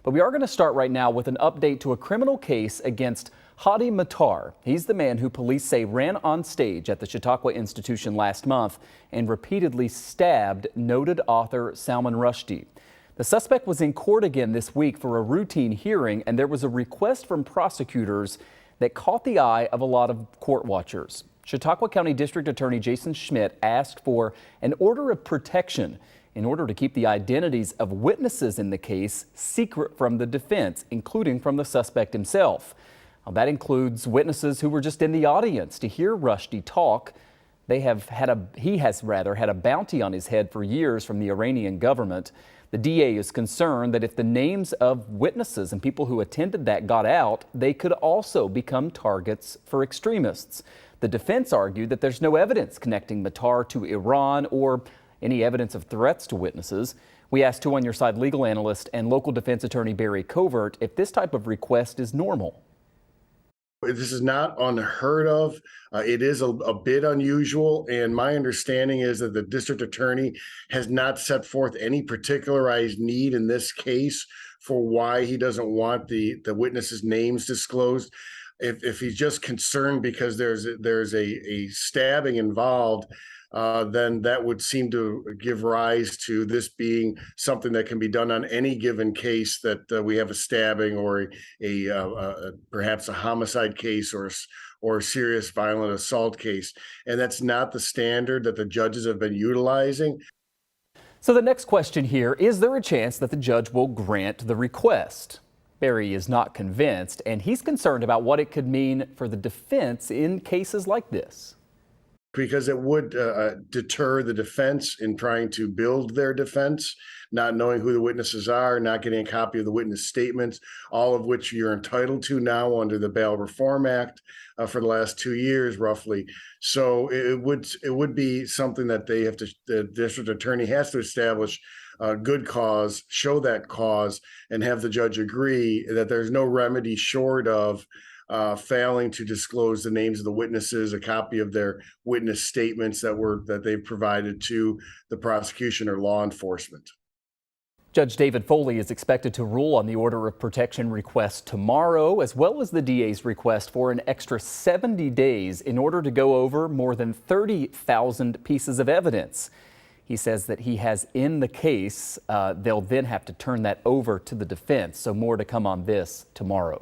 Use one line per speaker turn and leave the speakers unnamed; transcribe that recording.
But we are going to start right now with an update to a criminal case against Matar. He's the man who police say ran on stage at the Chautauqua institution last month and repeatedly stabbed noted author Salman Rushdie. The suspect was in court again this week for a routine hearing, and there was a request from prosecutors that caught the eye of a lot of court watchers. Chautauqua County District Attorney Jason Schmidt asked for an order of protection in order to keep the identities of witnesses in the case secret from the defense, including from the suspect himself. Now, that includes witnesses who were just in the audience to hear Rushdie talk. He has had a bounty on his head for years from the Iranian government. The DA is concerned that if the names of witnesses and people who attended that got out, they could also become targets for extremists. The defense argued that there's no evidence connecting Matar to Iran or any evidence of threats to witnesses. We asked 2 On Your Side legal analyst and local defense attorney Barry Covert if this type of request is normal.
This is not unheard of. It is a bit unusual, and my understanding is that the district attorney has not set forth any particularized need in this case for why he doesn't want the witnesses' names disclosed. If he's just concerned because there's a stabbing involved, then that would seem to give rise to this being something that can be done on any given case that we have a stabbing or perhaps a homicide case or a serious violent assault case. And that's not the standard that the judges have been utilizing.
So the next question here, is there a chance that the judge will grant the request? Barry is not convinced, and he's concerned about what it could mean for the defense in cases like this.
Because it would deter the defense in trying to build their defense, not knowing who the witnesses are, not getting a copy of the witness statements, all of which you're entitled to now under the Bail Reform Act for the last 2 years, roughly. So it would be something that the district attorney has to establish a good cause, show that cause, and have the judge agree that there's no remedy short of failing to disclose the names of the witnesses, a copy of their witness statements that they've provided to the prosecution or law enforcement.
Judge David Foley is expected to rule on the order of protection request tomorrow, as well as the DA's request for an extra 70 days in order to go over more than 30,000 pieces of evidence. He says that he has in the case. They'll then have to turn that over to the defense. So more to come on this tomorrow.